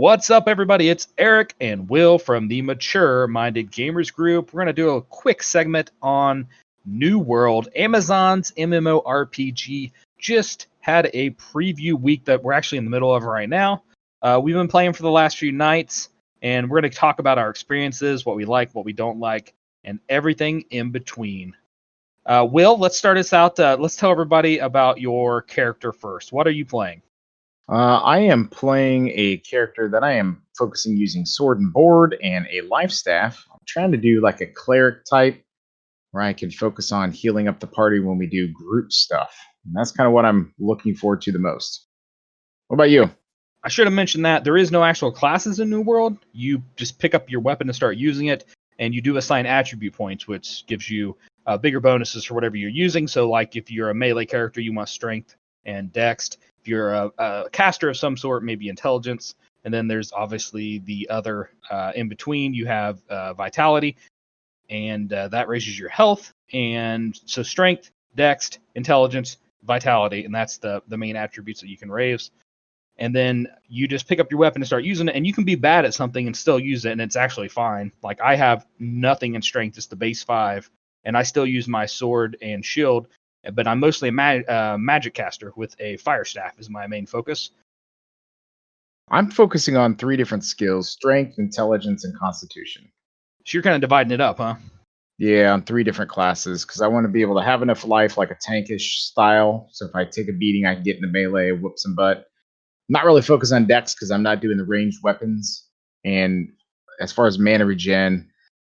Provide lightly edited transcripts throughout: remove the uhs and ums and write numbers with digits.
What's up, everybody? It's Eric and Will from the Mature Minded Gamers Group. We're going to do a quick segment on New World. Amazon's MMORPG just had a preview week that we're actually in the middle of right now. We've been playing for the last few nights, and we're going to talk about our experiences, what we like, what we don't like, and everything in between. Will, let's start us out. Let's tell everybody about your character first. What are you playing? I am playing a character that I am focusing using sword and board and a life staff. I'm trying to do like a cleric type where I can focus on healing up the party when we do group stuff. And that's kind of what I'm looking forward to the most. What about you? I should have mentioned that there is no actual classes in New World. You just pick up your weapon and start using it, and you do assign attribute points, which gives you bigger bonuses for whatever you're using. So, like if you're a melee character, you want strength and dex. If you're a caster of some sort, maybe intelligence. And then there's obviously the other in between. You have vitality, and that raises your health. And so strength, dex, intelligence, vitality, and that's the main attributes that you can raise. And then you just pick up your weapon and start using it, and you can be bad at something and still use it, and it's actually fine. Like I have nothing in strength, just the base 5, and I still use my sword and shield, but I'm mostly a magic caster with a fire staff is my main focus. I'm focusing on 3 different skills: strength, intelligence, and constitution. So you're kind of dividing it up, huh? Yeah, on 3 different classes because I want to be able to have enough life like a tankish style. So if I take a beating, I can get in the melee, whoop some butt. Not really focused on dex because I'm not doing the ranged weapons. And as far as mana regen,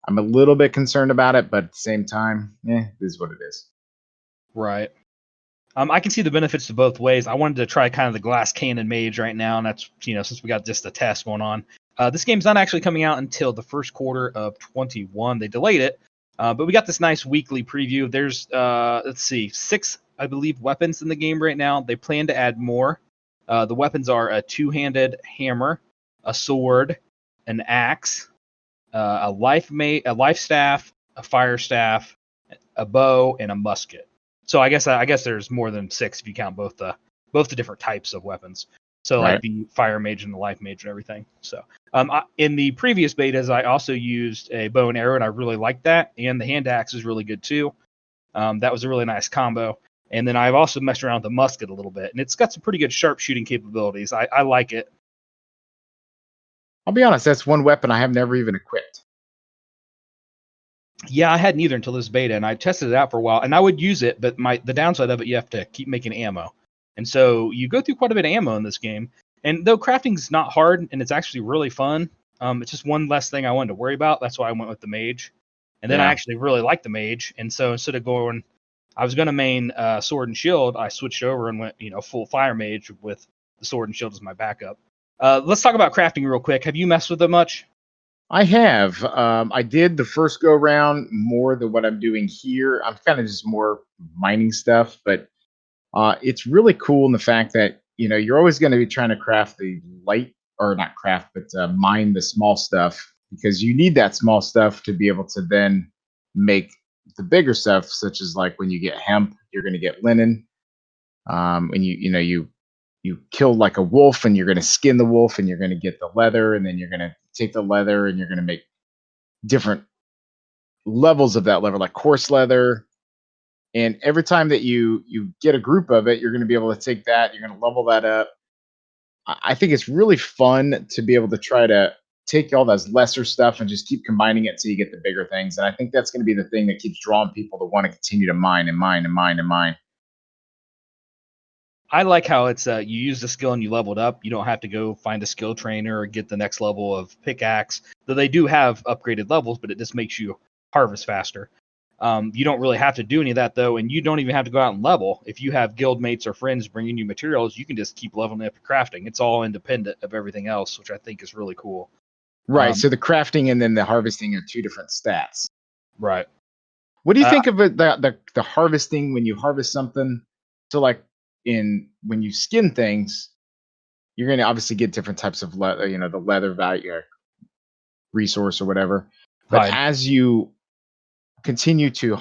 I'm a little bit concerned about it, but at the same time, it is what it is. Right. I can see the benefits to both ways. I wanted to try kind of the glass cannon mage right now, and that's, since we got just the test going on. This game's not actually coming out until the first quarter of 21. They delayed it, but we got this nice weekly preview. There's, 6, I believe, weapons in the game right now. They plan to add more. The weapons are a 2-handed hammer, a sword, an axe, a life staff, a fire staff, a bow, and a musket. So I guess there's more than 6 if you count both the different types of weapons. So Right. like the fire mage and the life mage and everything. So in the previous betas, I also used a bow and arrow, and I really liked that. And the hand axe is really good too. That was a really nice combo. And then I've also messed around with the musket a little bit, and it's got some pretty good sharpshooting capabilities. I like it. I'll be honest, that's one weapon I have never even equipped. Yeah, I hadn't either until this beta, and I tested it out for a while, and I would use it, but the downside of it, you have to keep making ammo. And so you go through quite a bit of ammo in this game. And though crafting's not hard, and it's actually really fun, it's just one less thing I wanted to worry about. That's why I went with the mage. And then I actually really liked the mage, and so instead of going, I was going to main sword and shield, I switched over and went, full fire mage with the sword and shield as my backup. Let's talk about crafting real quick. Have you messed with it much? I have. I did the first go round more than what I'm doing here. I'm kind of just more mining stuff, but it's really cool in the fact that you're always going to be trying to craft the light, or not craft, but mine the small stuff, because you need that small stuff to be able to then make the bigger stuff, such as like when you get hemp, you're going to get linen. When you kill like a wolf, and you're going to skin the wolf, and you're going to get the leather, and then you're going to take the leather and you're going to make different levels of that leather, like coarse leather. And every time that you get a group of it, you're going to be able to take that, you're going to level that up. I think it's really fun to be able to try to take all those lesser stuff and just keep combining it so you get the bigger things. And I think that's going to be the thing that keeps drawing people to want to continue to mine and mine and mine and mine. I like how it's you use the skill and you level it up. You don't have to go find a skill trainer or get the next level of pickaxe. Though they do have upgraded levels, but it just makes you harvest faster. You don't really have to do any of that though, and you don't even have to go out and level. If you have guild mates or friends bringing you materials, you can just keep leveling up your crafting. It's all independent of everything else, which I think is really cool. Right. So the crafting and then the harvesting are 2 different stats. Right. What do you think of it, the harvesting when you harvest something? So like when you skin things, you're going to obviously get different types of leather, the leather value or resource or whatever. But as you continue to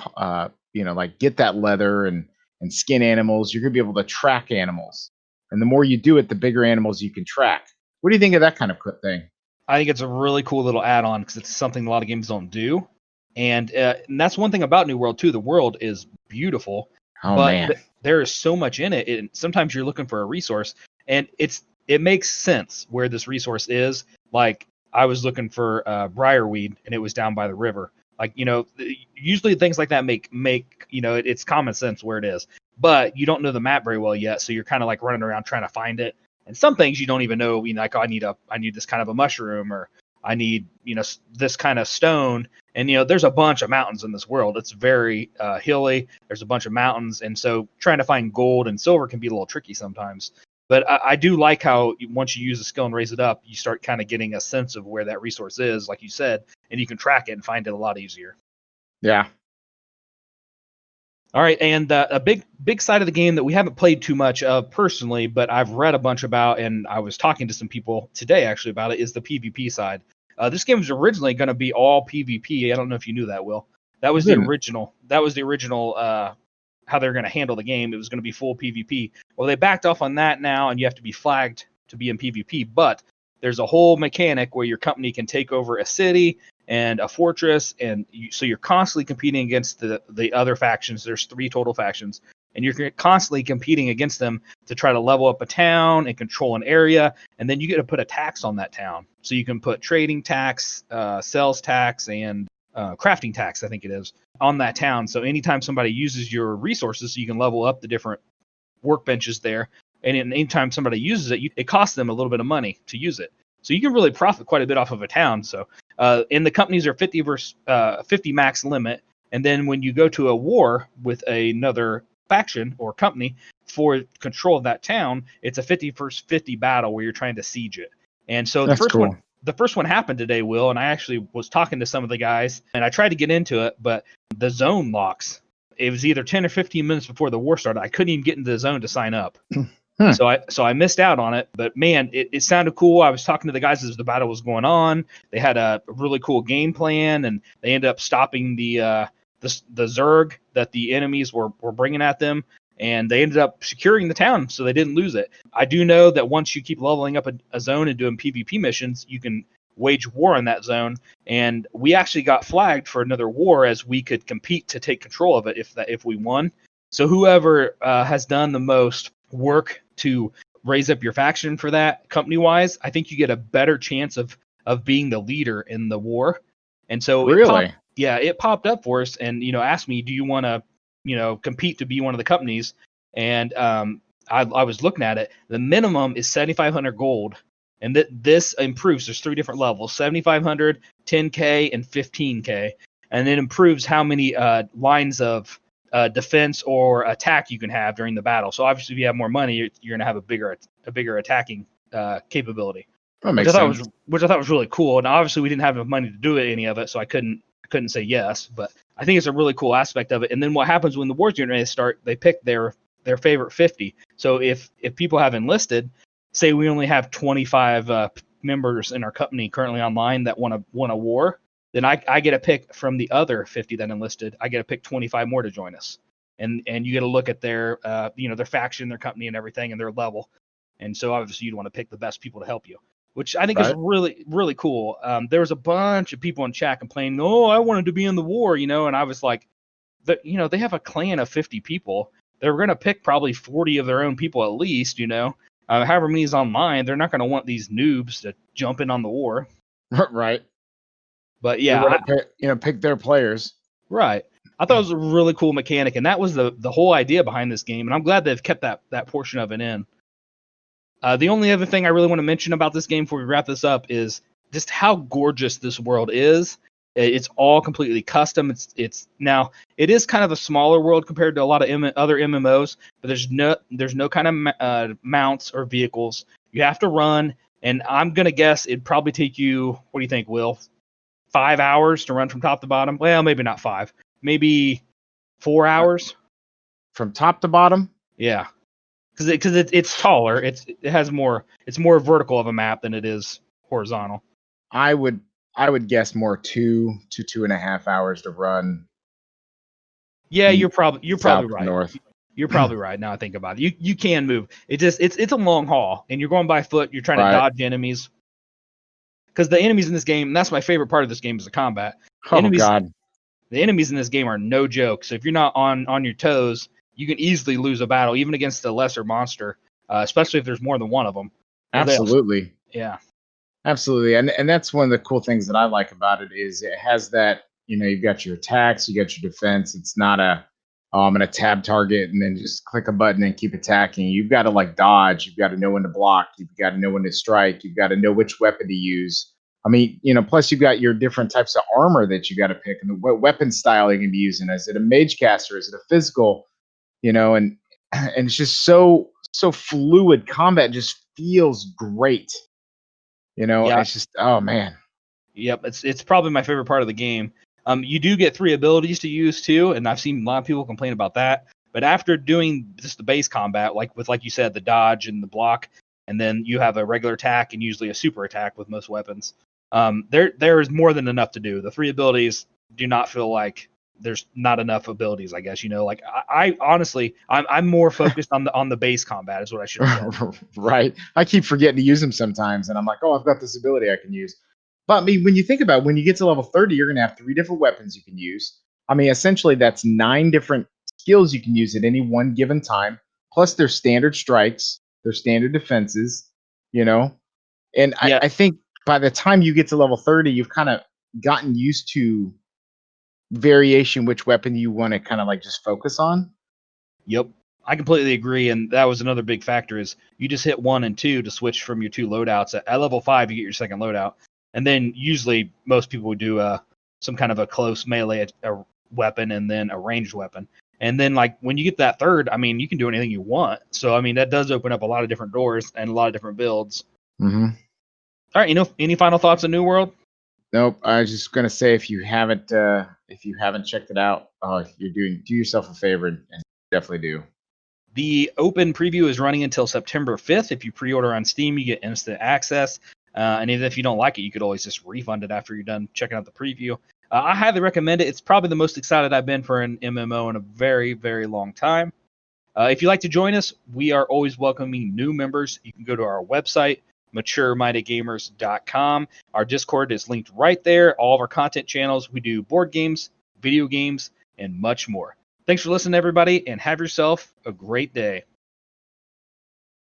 like get that leather and skin animals, you're going to be able to track animals. And the more you do it, the bigger animals you can track. What do you think of that kind of thing? I think it's a really cool little add-on because it's something a lot of games don't do, and that's one thing about New World too. The world is beautiful, Oh but man, there is so much in it. Sometimes you're looking for a resource, and it makes sense where this resource is. Like I was looking for briarweed, and it was down by the river. Like usually things like that make it's common sense where it is, but you don't know the map very well yet, so you're kind of like running around trying to find it. And some things you don't even know, like, oh, I need this kind of a mushroom, or I need, this kind of stone. And, there's a bunch of mountains in this world. It's very hilly. There's a bunch of mountains. And so trying to find gold and silver can be a little tricky sometimes. But I do like how once you use a skill and raise it up, you start kind of getting a sense of where that resource is, like you said, and you can track it and find it a lot easier. yeah. All right, and a big side of the game that we haven't played too much of personally, but I've read a bunch about, and I was talking to some people today actually about it, is the PvP side. This game was originally going to be all PvP. I don't know if you knew that, Will. That was the original. That was the original how they're going to handle the game. It was going to be full PvP. Well, they backed off on that now, and you have to be flagged to be in PvP. But there's a whole mechanic where your company can take over a city and a fortress, and so you're constantly competing against the other factions. There's 3 total factions, and you're constantly competing against them to try to level up a town and control an area, and then you get to put a tax on that town. So you can put trading tax, sales tax, and crafting tax, I think it is, on that town. So anytime somebody uses your resources, you can level up the different workbenches there, and anytime somebody uses it, it costs them a little bit of money to use it. So you can really profit quite a bit off of a town. So and the companies are 50 max limit. And then when you go to a war with another faction or company for control of that town, it's a 50 versus 50 battle where you're trying to siege it. And so the first one happened today, Will, and I actually was talking to some of the guys, and I tried to get into it, but the zone locks. It was either 10 or 15 minutes before the war started. I couldn't even get into the zone to sign up. So I missed out on it, but man, it sounded cool. I was talking to the guys as the battle was going on. They had a really cool game plan, and they ended up stopping the Zerg that the enemies were bringing at them, and they ended up securing the town, so they didn't lose it. I do know that once you keep leveling up a zone and doing PvP missions, you can wage war on that zone, and we actually got flagged for another war as we could compete to take control of it if we won. So whoever has done the most work to raise up your faction for that company-wise, I think you get a better chance of being the leader in the war. And so it popped up for us and asked me, do you want to compete to be one of the companies? And I was looking at it. The minimum is 7,500 gold, and this improves. There's 3 different levels: 7,500, 10K, and 15K, and it improves how many lines of defense or attack you can have during the battle. So obviously, if you have more money, you're going to have a bigger attacking capability. Which I thought was really cool. And obviously, we didn't have enough money to do any of it, so I couldn't say yes. But I think it's a really cool aspect of it. And then what happens when the wars getting ready to start? They pick their favorite 50. So if people have enlisted, say we only have 25 members in our company currently online that want a war, then I get a pick from the other 50 that enlisted. I get to pick 25 more to join us, and you get to look at their their faction, their company, and everything, and their level. And so obviously you'd want to pick the best people to help you, which I think is really, really cool. There was a bunch of people in chat complaining, "Oh, I wanted to be in the war," and I was like, they have a clan of 50 people. They're going to pick probably 40 of their own people at least. However many is online, they're not going to want these noobs to jump in on the war. Right. But yeah, they want to pick their players. Right. I thought it was a really cool mechanic, and that was the whole idea behind this game. And I'm glad they've kept that portion of it in. The only other thing I really want to mention about this game before we wrap this up is just how gorgeous this world is. It's all completely custom. It is kind of a smaller world compared to a lot of other MMOs, but there's no kind of mounts or vehicles. You have to run, and I'm gonna guess it'd probably take you. What do you think, Will? 5 hours to run from top to bottom? Well, maybe not 5, maybe 4 hours from top to bottom. Yeah, because it's taller. It's more vertical of a map than it is horizontal. I would guess more 2 to 2.5 hours to run. Yeah, you're probably right. North. You're probably right. Now I think about it. You can move. It's a long haul, and you're going by foot. You're trying to Right. dodge enemies because the enemies in this game. And that's my favorite part of this game is the combat. The Oh enemies God. the enemies in this game are no joke. So if you're not on your toes, you can easily lose a battle, even against a lesser monster, especially if there's more than one of them. Absolutely. Yeah. Absolutely. And that's one of the cool things that I like about it is it has that, you've got your attacks, you got your defense. It's not a tab target and then just click a button and keep attacking. You've got to like dodge, you've got to know when to block, you've got to know when to strike, you've got to know which weapon to use. I mean, plus you've got your different types of armor that you got to pick and what weapon style you're going to be using. Is it a mage caster? Is it a physical? And and it's just so fluid. Combat just feels great. Yeah. It's just, oh man. Yep. It's probably my favorite part of the game. You do get 3 abilities to use too, and I've seen a lot of people complain about that. But after doing just the base combat, like you said, the dodge and the block, and then you have a regular attack and usually a super attack with most weapons. There is more than enough to do. The 3 abilities do not feel like there's not enough abilities. I guess like I honestly I'm more focused on the base combat is what I should have said. Right. I keep forgetting to use them sometimes, and I'm like, oh, I've got this ability I can use. But I mean, when you think about it, when you get to level 30, you're going to have 3 different weapons you can use. I mean, essentially, that's 9 different skills you can use at any one given time. Plus, their standard strikes, their standard defenses, you know. And Yeah. I think by the time you get to level 30, you've kind of gotten used to variation, which weapon you want to kind of like just focus on. Yep. I completely agree, and that was another big factor is you just hit 1 and 2 to switch from your 2 loadouts. At level 5, you get your second loadout, and then usually most people would do some kind of a close melee weapon and then a ranged weapon. And then like when you get that third, I mean, you can do anything you want. So I mean, that does open up a lot of different doors and a lot of different builds. Mm-hmm. All right, any final thoughts on New World? Nope. I was just gonna say if you haven't checked it out, do yourself a favor and definitely do. The open preview is running until September 5th. If you pre-order on Steam, you get instant access. And even if you don't like it, you could always just refund it after you're done checking out the preview. I highly recommend it. It's probably the most excited I've been for an MMO in a very, very long time. If you'd like to join us, we are always welcoming new members. You can go to our website, maturemindedgamers.com. Our Discord is linked right there. All of our content channels. We do board games, video games, and much more. Thanks for listening, everybody, and have yourself a great day.